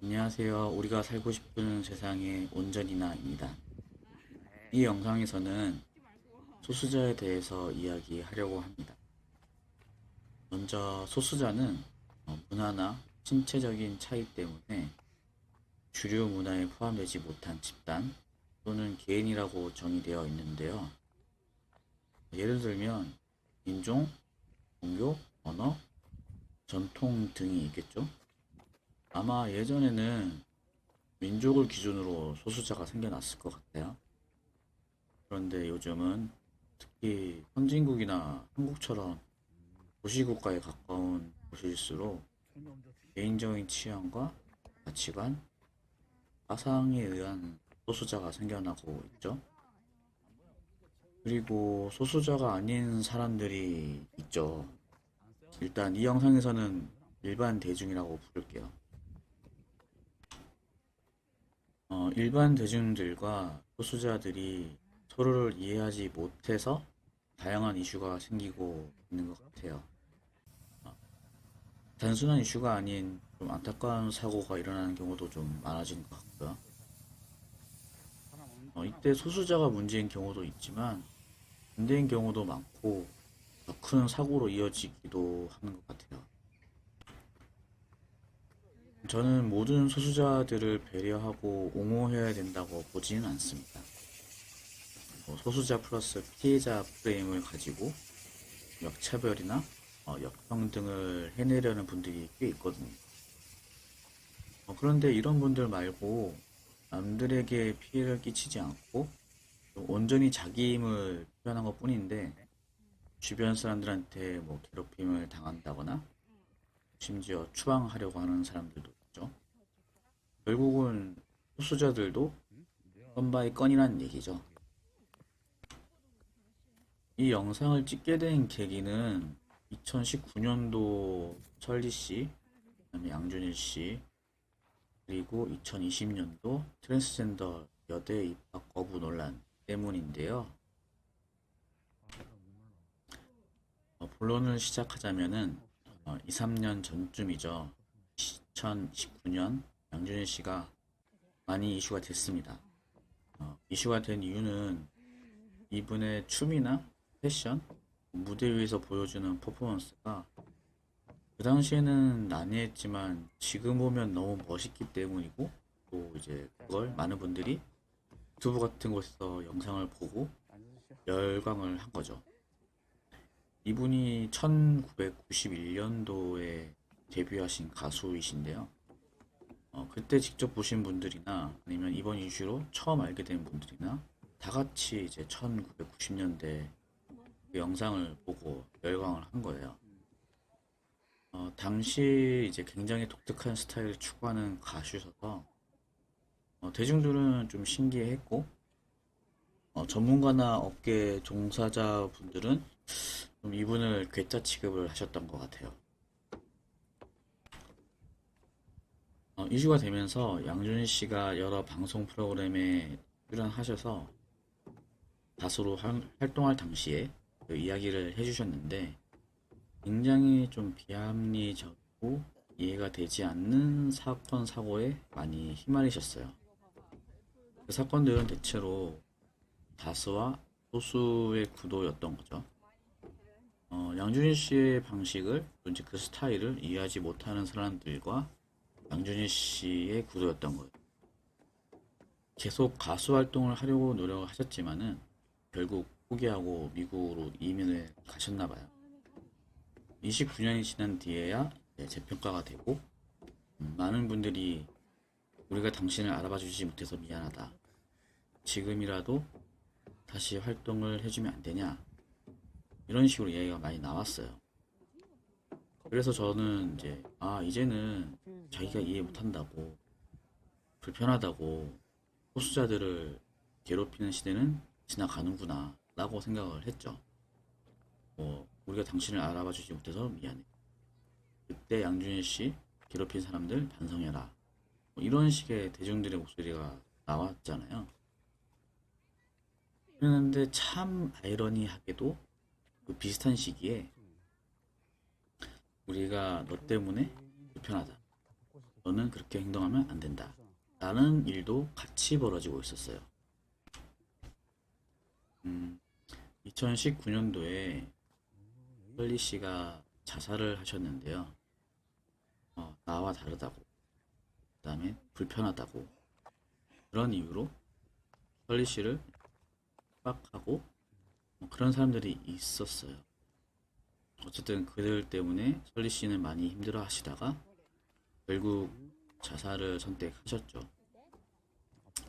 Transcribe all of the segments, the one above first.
안녕하세요. 우리가 살고 싶은 세상의 온전이나입니다. 이 영상에서는 소수자에 대해서 이야기하려고 합니다. 먼저 소수자는 문화나 신체적인 차이 때문에 주류 문화에 포함되지 못한 집단 또는 개인이라고 정의되어 있는데요. 예를 들면 인종, 종교, 언어, 전통 등이 있겠죠. 아마 예전에는 민족을 기준으로 소수자가 생겨났을 것 같아요. 그런데 요즘은 특히 선진국이나 한국처럼 도시국가에 가까운 곳일수록 개인적인 취향과 가치관, 사상에 의한 소수자가 생겨나고 있죠. 그리고 소수자가 아닌 사람들이 있죠. 일단 이 영상에서는 일반 대중이라고 부를게요. 일반 대중들과 소수자들이 서로를 이해하지 못해서 다양한 이슈가 생기고 있는 것 같아요. 어, 단순한 이슈가 아닌 좀 안타까운 사고가 일어나는 경우도 좀 많아지는 것 같고요. 이때 소수자가 문제인 경우도 있지만 반대인 경우도 많고 더 큰 사고로 이어지기도 하는 것 같아요. 저는 모든 소수자들을 배려하고 옹호해야 된다고 보지는 않습니다. 소수자 플러스 피해자 프레임을 가지고 역차별이나 역평등을 해내려는 분들이 꽤 있거든요. 그런데 이런 분들 말고 남들에게 피해를 끼치지 않고 온전히 자기 힘을 표현한 것 뿐인데 주변 사람들한테 뭐 괴롭힘을 당한다거나 심지어 추방하려고 하는 사람들도 있죠. 결국은 소수자들도 건바이 건이란 얘기죠. 이 영상을 찍게 된 계기는 2019년도 설리 씨, 그다음에 양준일 씨, 그리고 2020년도 트랜스젠더 여대 입학 거부 논란 때문인데요. 본론을 시작하자면은 2, 3년 전쯤이죠. 2019년 양준일 씨가 많이 이슈가 됐습니다. 이슈가 된 이유는 이분의 춤이나 패션, 무대 위에서 보여주는 퍼포먼스가 그 당시에는 난해했지만 지금 보면 너무 멋있기 때문이고 또 이제 그걸 많은 분들이 유튜브 같은 곳에서 영상을 보고 열광을 한 거죠. 이분이 1991년도에 데뷔하신 가수이신데요. 그때 직접 보신 분들이나 아니면 이번 이슈로 처음 알게 된 분들이나 다 같이 이제 1990년대 그 영상을 보고 열광을 한 거예요. 당시 이제 굉장히 독특한 스타일을 추구하는 가수셔서 대중들은 좀 신기해했고 전문가나 업계 종사자분들은 좀 이분을 괴짜 취급을 하셨던 것 같아요. 이슈가 되면서 양준일 씨가 여러 방송 프로그램에 출연하셔서 가수로 활동할 당시에 그 이야기를 해주셨는데 굉장히 좀 비합리적이고 이해가 되지 않는 사건 사고에 많이 휘말리셨어요. 그 사건들은 대체로 다수와 소수의 구도였던 거죠. 양준일 씨의 방식을, 이제 그 스타일을 이해하지 못하는 사람들과 양준일 씨의 구도였던 거예요. 계속 가수 활동을 하려고 노력을 하셨지만은 결국 포기하고 미국으로 이민을 가셨나 봐요. 29년이 지난 뒤에야 재평가가 되고 많은 분들이 우리가 당신을 알아봐 주지 못해서 미안하다. 지금이라도 다시 활동을 해주면 안 되냐? 이런 식으로 이야기가 많이 나왔어요. 그래서 저는 이제는 자기가 이해 못한다고, 불편하다고, 소수자들을 괴롭히는 시대는 지나가는구나, 라고 생각을 했죠. 우리가 당신을 알아봐 주지 못해서 미안해. 그때 양준일 씨 괴롭힌 사람들 반성해라. 이런 식의 대중들의 목소리가 나왔잖아요. 그런데 참 아이러니하게도 그 비슷한 시기에 우리가 너 때문에 불편하다. 너는 그렇게 행동하면 안 된다. 라는 일도 같이 벌어지고 있었어요. 2019년도에 헐리 씨가 자살을 하셨는데요. 나와 다르다고, 그 다음에 불편하다고, 그런 이유로 헐리 씨를 핍박하고 그런 사람들이 있었어요. 어쨌든 그들 때문에 설리 씨는 많이 힘들어 하시다가 결국 자살을 선택하셨죠.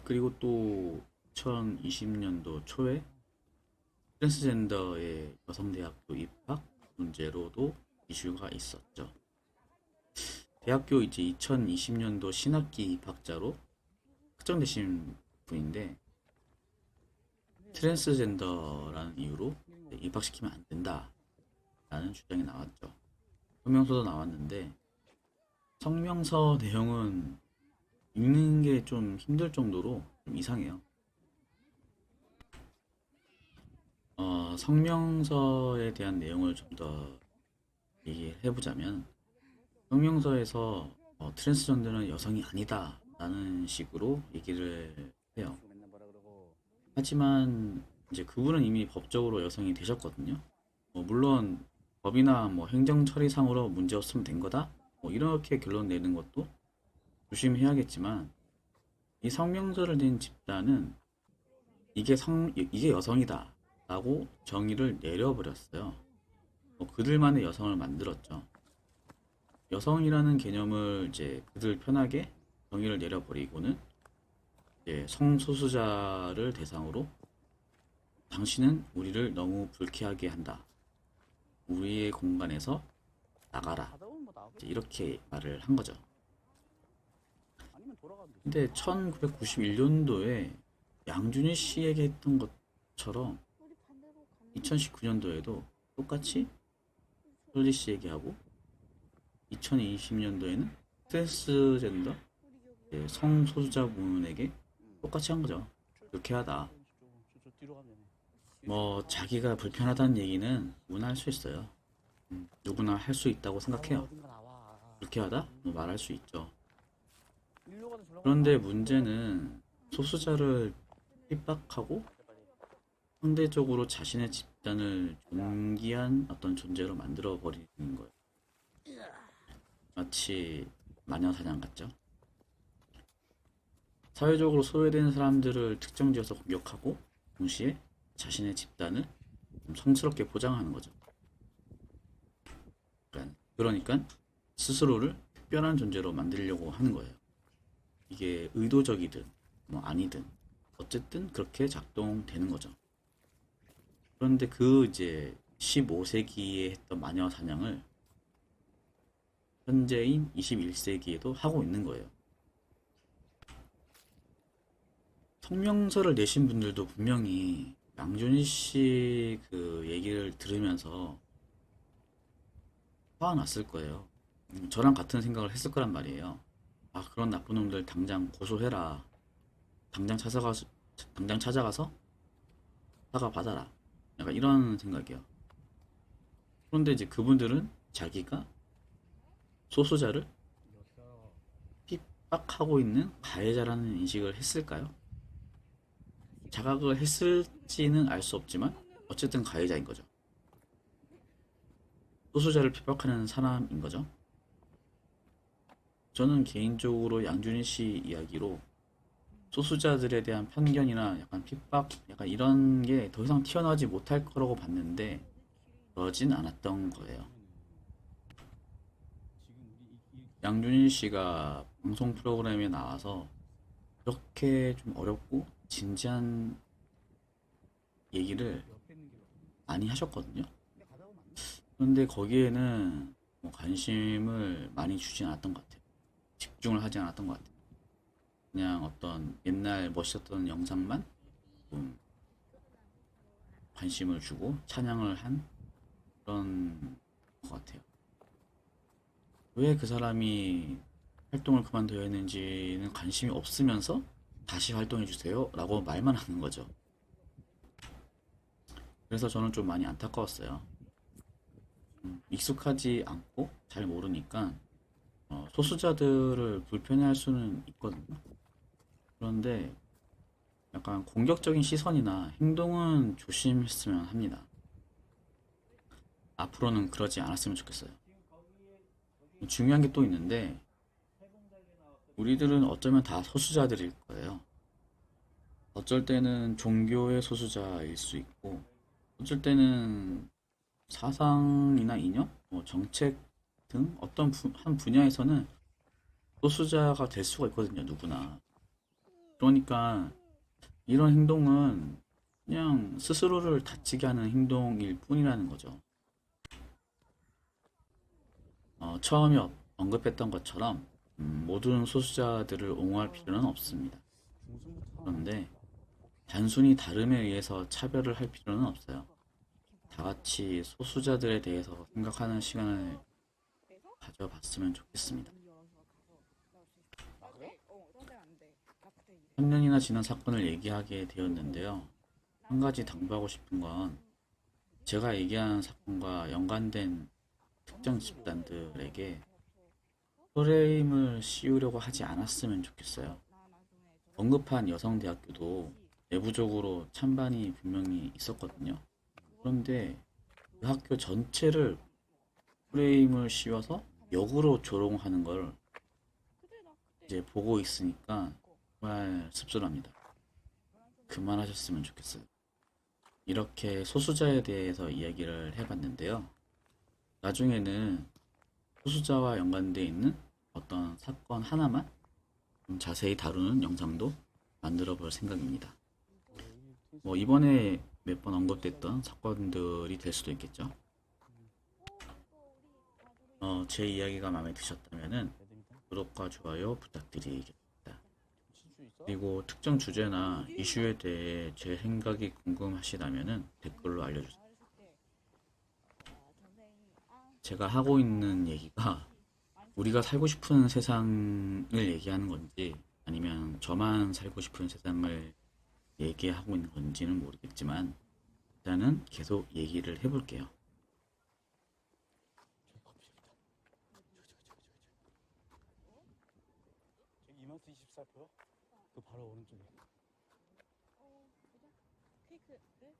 그리고 또 2020년도 초에 트랜스젠더의 여성대학교 입학 문제로도 이슈가 있었죠. 대학교 이제 2020년도 신학기 입학자로 특정되신 분인데 트랜스젠더라는 이유로 입학시키면 안 된다 라는 주장이 나왔죠. 성명서도 나왔는데 성명서 내용은 읽는 게 좀 힘들 정도로 좀 이상해요. 성명서에 대한 내용을 좀 더 얘기해보자면 성명서에서 트랜스젠더는 여성이 아니다 라는 식으로 얘기를 해요. 하지만 이제 그분은 이미 법적으로 여성이 되셨거든요. 물론 법이나 뭐 행정 처리상으로 문제 없으면 된 거다. 이렇게 결론 내는 것도 조심해야겠지만 이 성명서를 낸 집단은 이게 여성이다라고 정의를 내려버렸어요. 그들만의 여성을 만들었죠. 여성이라는 개념을 이제 그들 편하게 정의를 내려버리고는 이제 성소수자를 대상으로 당신은 우리를 너무 불쾌하게 한다. 우리의 공간에서 나가라. 이제 이렇게 말을 한 거죠. 근데 1991년도에 양준일 씨에게 했던 것처럼 2019년도에도 똑같이 솔리 씨에게 하고 2020년도에는 트랜스젠더 성소수자 분에게 똑같이 한 거죠. 불쾌하다. 뭐 자기가 불편하다는 얘기는 누구나 할 수 있어요. 누구나 할 수 있다고 생각해요. 불쾌하다? 뭐 말할 수 있죠. 그런데 문제는 소수자를 핍박하고 상대적으로 자신의 집단을 존귀한 어떤 존재로 만들어 버리는 거예요. 마치 마녀 사냥 같죠? 사회적으로 소외된 사람들을 특정 지어서 공격하고 동시에 자신의 집단을 좀 성스럽게 포장하는 거죠. 그러니까 스스로를 특별한 존재로 만들려고 하는 거예요. 이게 의도적이든 뭐 아니든 어쨌든 그렇게 작동되는 거죠. 그런데 그 이제 15세기에 했던 마녀 사냥을 현재인 21세기에도 하고 있는 거예요. 성명서를 내신 분들도 분명히 양준일 씨 그 얘기를 들으면서 화가 났을 거예요. 저랑 같은 생각을 했을 거란 말이에요. 아, 그런 나쁜 놈들 당장 고소해라. 당장 찾아가서, 당장 찾아가서 사과 받아라. 약간 이런 생각이에요. 그런데 이제 그분들은 자기가 소수자를 핍박하고 있는 가해자라는 인식을 했을까요? 자각을 했을지는 알 수 없지만 어쨌든 가해자인 거죠. 소수자를 핍박하는 사람인 거죠. 저는 개인적으로 양준일 씨 이야기로 소수자들에 대한 편견이나 약간 핍박, 약간 이런 게 더 이상 튀어나오지 못할 거라고 봤는데 그러진 않았던 거예요. 양준일 씨가 방송 프로그램에 나와서 그렇게 좀 어렵고 진지한 얘기를 많이 하셨거든요. 그런데 거기에는 뭐 관심을 많이 주진 않았던 것 같아요. 집중을 하지 않았던 것 같아요. 그냥 어떤 옛날 멋있었던 영상만 좀 관심을 주고 찬양을 한 그런 것 같아요. 왜 그 사람이 활동을 그만둬야 했는지는 관심이 없으면서 다시 활동해 주세요 라고 말만 하는 거죠. 그래서 저는 좀 많이 안타까웠어요. 익숙하지 않고 잘 모르니까 소수자들을 불편해할 수는 있거든요. 그런데 약간 공격적인 시선이나 행동은 조심했으면 합니다. 앞으로는 그러지 않았으면 좋겠어요. 중요한 게 또 있는데, 우리들은 어쩌면 다 소수자들일 거예요. 어쩔 때는 종교의 소수자일 수 있고, 어쩔 때는 사상이나 이념, 뭐 정책 등 어떤 한 분야에서는 소수자가 될 수가 있거든요, 누구나. 그러니까 이런 행동은 그냥 스스로를 다치게 하는 행동일 뿐이라는 거죠. 처음에 언급했던 것처럼 모든 소수자들을 옹호할 필요는 없습니다. 그런데 단순히 다름에 의해서 차별을 할 필요는 없어요. 다 같이 소수자들에 대해서 생각하는 시간을 가져봤으면 좋겠습니다. 3년이나 지난 사건을 얘기하게 되었는데요. 한 가지 당부하고 싶은 건 제가 얘기한 사건과 연관된 특정 집단들에게 프레임을 씌우려고 하지 않았으면 좋겠어요. 언급한 여성대학교도 내부적으로 찬반이 분명히 있었거든요. 그런데 그 학교 전체를 프레임을 씌워서 역으로 조롱하는 걸 이제 보고 있으니까 정말 씁쓸합니다. 그만하셨으면 좋겠어요. 이렇게 소수자에 대해서 이야기를 해봤는데요. 나중에는 소수자와 연관되어 있는 어떤 사건 하나만 좀 자세히 다루는 영상도 만들어 볼 생각입니다. 뭐 이번에 몇 번 언급됐던 사건들이 될 수도 있겠죠. 제 이야기가 마음에 드셨다면은 구독과 좋아요 부탁드리겠습니다. 그리고 특정 주제나 이슈에 대해 제 생각이 궁금하시다면은 댓글로 알려주세요. 제가 하고 있는 얘기가 우리가 살고 싶은 세상을 얘기하는 건지 아니면 저만 살고 싶은 세상을 얘기하고 있는 건지는 모르겠지만 일단은 계속 얘기를 해볼게요. 저기 이마트 24%요? 그 바로 오른쪽에. 케이크, 네?